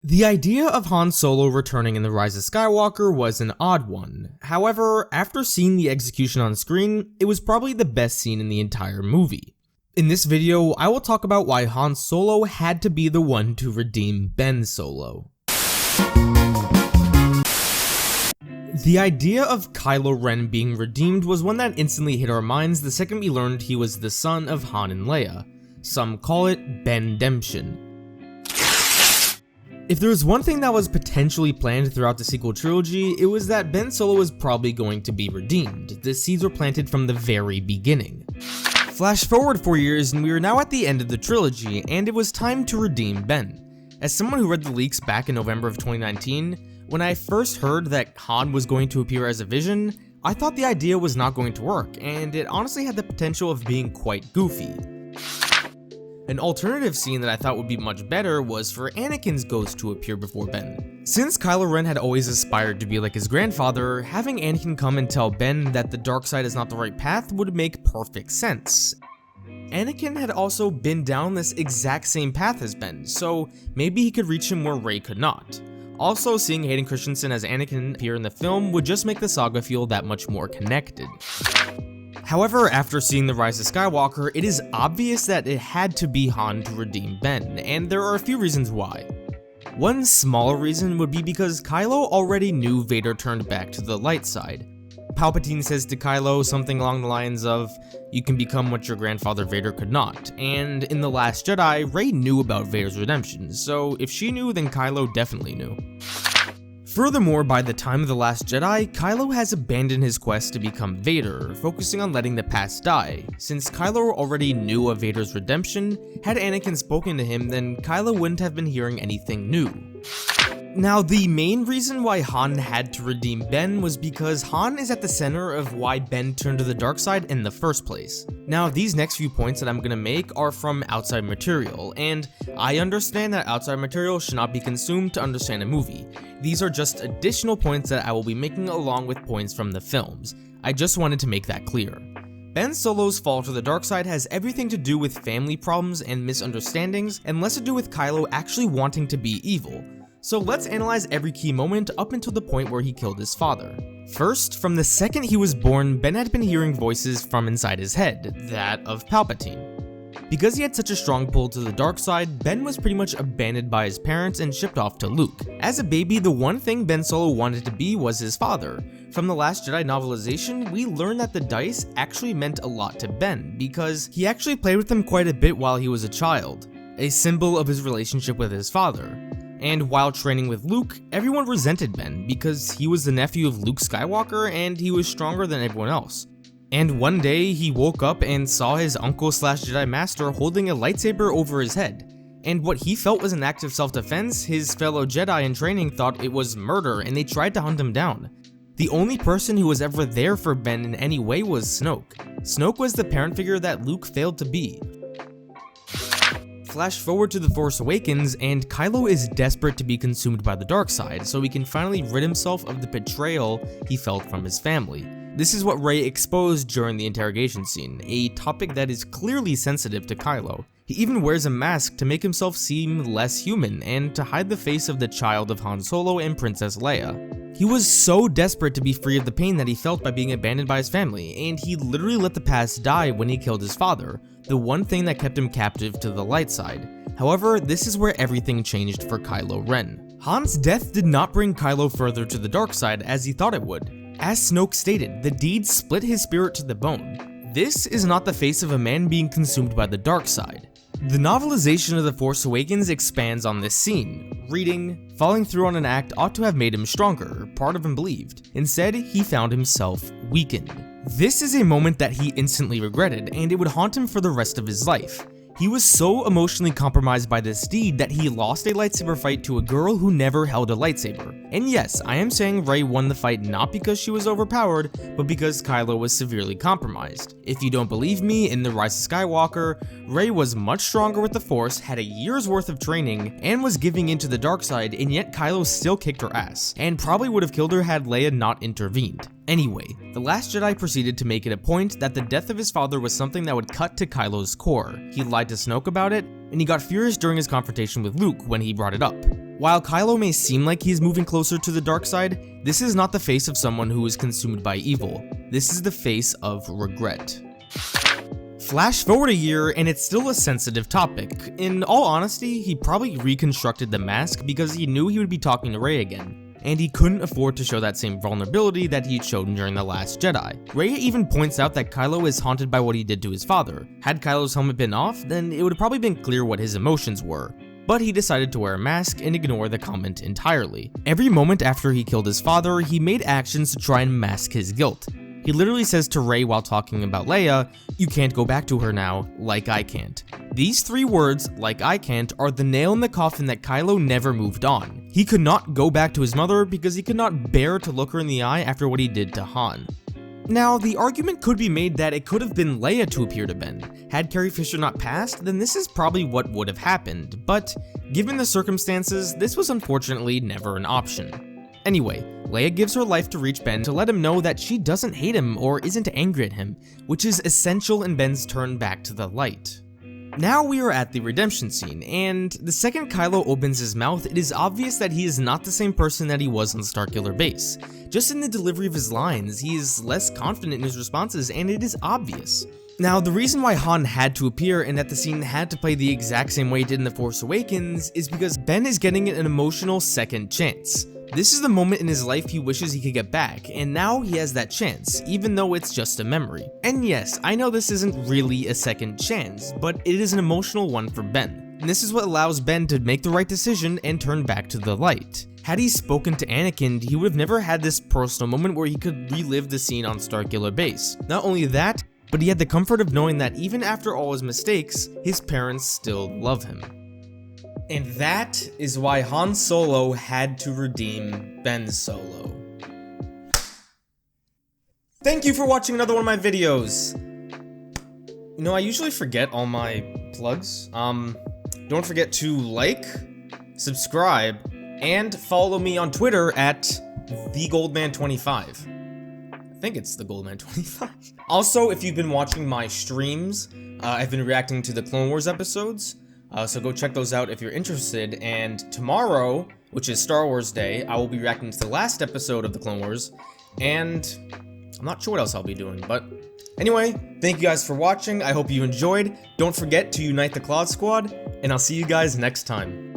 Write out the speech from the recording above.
The idea of Han Solo returning in The Rise of Skywalker was an odd one. However, after seeing the execution on screen, it was probably the best scene in the entire movie. In this video, I will talk about why Han Solo had to be the one to redeem Ben Solo. The idea of Kylo Ren being redeemed was one that instantly hit our minds the second we learned he was the son of Han and Leia. Some call it Ben-demption. If there was one thing that was potentially planned throughout the sequel trilogy, it was that Ben Solo was probably going to be redeemed. The seeds were planted from the very beginning. Flash forward 4 years and we are now at the end of the trilogy, and it was time to redeem Ben. As someone who read the leaks back in November of 2019, when I first heard that Han was going to appear as a vision, I thought the idea was not going to work, and it honestly had the potential of being quite goofy. An alternative scene that I thought would be much better was for Anakin's ghost to appear before Ben. Since Kylo Ren had always aspired to be like his grandfather, having Anakin come and tell Ben that the dark side is not the right path would make perfect sense. Anakin had also been down this exact same path as Ben, so maybe he could reach him where Rey could not. Also, seeing Hayden Christensen as Anakin appear in the film would just make the saga feel that much more connected. However, after seeing The Rise of Skywalker, it is obvious that it had to be Han to redeem Ben, and there are a few reasons why. One smaller reason would be because Kylo already knew Vader turned back to the light side. Palpatine says to Kylo something along the lines of, "You can become what your grandfather Vader could not," and in The Last Jedi, Rey knew about Vader's redemption, so if she knew, then Kylo definitely knew. Furthermore, by the time of The Last Jedi, Kylo has abandoned his quest to become Vader, focusing on letting the past die. Since Kylo already knew of Vader's redemption, had Anakin spoken to him, then Kylo wouldn't have been hearing anything new. Now, the main reason why Han had to redeem Ben was because Han is at the center of why Ben turned to the dark side in the first place. Now, these next few points that I'm gonna make are from outside material, and I understand that outside material should not be consumed to understand a movie. These are just additional points that I will be making along with points from the films. I just wanted to make that clear. Ben Solo's fall to the dark side has everything to do with family problems and misunderstandings, and less to do with Kylo actually wanting to be evil. So let's analyze every key moment up until the point where he killed his father. First, from the second he was born, Ben had been hearing voices from inside his head, that of Palpatine. Because he had such a strong pull to the dark side, Ben was pretty much abandoned by his parents and shipped off to Luke. As a baby, the one thing Ben Solo wanted to be was his father. From The Last Jedi novelization, we learned that the dice actually meant a lot to Ben, because he actually played with them quite a bit while he was a child, a symbol of his relationship with his father. And while training with Luke, everyone resented Ben because he was the nephew of Luke Skywalker and he was stronger than everyone else. And one day, he woke up and saw his uncle/Jedi master holding a lightsaber over his head. And what he felt was an act of self-defense, his fellow Jedi in training thought it was murder and they tried to hunt him down. The only person who was ever there for Ben in any way was Snoke. Snoke was the parent figure that Luke failed to be. Flash forward to The Force Awakens, and Kylo is desperate to be consumed by the dark side, so he can finally rid himself of the betrayal he felt from his family. This is what Rey exposed during the interrogation scene, a topic that is clearly sensitive to Kylo. He even wears a mask to make himself seem less human, and to hide the face of the child of Han Solo and Princess Leia. He was so desperate to be free of the pain that he felt by being abandoned by his family, and he literally let the past die when he killed his father, the one thing that kept him captive to the light side. However, this is where everything changed for Kylo Ren. Han's death did not bring Kylo further to the dark side as he thought it would. As Snoke stated, the deed split his spirit to the bone. This is not the face of a man being consumed by the dark side. The novelization of The Force Awakens expands on this scene. Reading, following through on an act ought to have made him stronger, part of him believed. Instead, he found himself weakened. This is a moment that he instantly regretted, and it would haunt him for the rest of his life. He was so emotionally compromised by this deed that he lost a lightsaber fight to a girl who never held a lightsaber. And yes, I am saying Rey won the fight not because she was overpowered, but because Kylo was severely compromised. If you don't believe me, in The Rise of Skywalker, Rey was much stronger with the Force, had a year's worth of training, and was giving into the dark side, and yet Kylo still kicked her ass, and probably would have killed her had Leia not intervened. Anyway, The Last Jedi proceeded to make it a point that the death of his father was something that would cut to Kylo's core. He lied to Snoke about it, and he got furious during his confrontation with Luke when he brought it up. While Kylo may seem like he's moving closer to the dark side, this is not the face of someone who is consumed by evil. This is the face of regret. Flash forward a year and it's still a sensitive topic. In all honesty, he probably reconstructed the mask because he knew he would be talking to Rey again, and he couldn't afford to show that same vulnerability that he'd shown during The Last Jedi. Rey even points out that Kylo is haunted by what he did to his father. Had Kylo's helmet been off, then it would have probably been clear what his emotions were. But he decided to wear a mask and ignore the comment entirely. Every moment after he killed his father, he made actions to try and mask his guilt. He literally says to Rey while talking about Leia, "You can't go back to her now, like I can't." These 3 words, "like I can't," are the nail in the coffin that Kylo never moved on. He could not go back to his mother because he could not bear to look her in the eye after what he did to Han. Now, the argument could be made that it could have been Leia to appear to Ben. Had Carrie Fisher not passed, then this is probably what would have happened, but given the circumstances, this was unfortunately never an option. Anyway, Leia gives her life to reach Ben to let him know that she doesn't hate him or isn't angry at him, which is essential in Ben's turn back to the light. Now we are at the redemption scene, and the second Kylo opens his mouth, it is obvious that he is not the same person that he was on Starkiller Base. Just in the delivery of his lines, he is less confident in his responses, and it is obvious. Now, the reason why Han had to appear and that the scene had to play the exact same way it did in The Force Awakens is because Ben is getting an emotional second chance. This is the moment in his life he wishes he could get back, and now he has that chance, even though it's just a memory. And yes, I know this isn't really a second chance, but it is an emotional one for Ben. And this is what allows Ben to make the right decision and turn back to the light. Had he spoken to Anakin, he would have never had this personal moment where he could relive the scene on Starkiller Base. Not only that, but he had the comfort of knowing that even after all his mistakes, his parents still love him. And that is why Han Solo had to redeem Ben Solo. Thank you for watching another one of my videos. You know, I usually forget all my plugs. Don't forget to like, subscribe, and follow me on Twitter at TheGoldman25. I think it's TheGoldman25. Also, if you've been watching my streams, I've been reacting to the Clone Wars episodes. So go check those out if you're interested, and tomorrow, which is Star Wars Day, I will be reacting to the last episode of the Clone Wars, and I'm not sure what else I'll be doing, but anyway, thank you guys for watching, I hope you enjoyed, don't forget to unite the Cloud Squad, and I'll see you guys next time.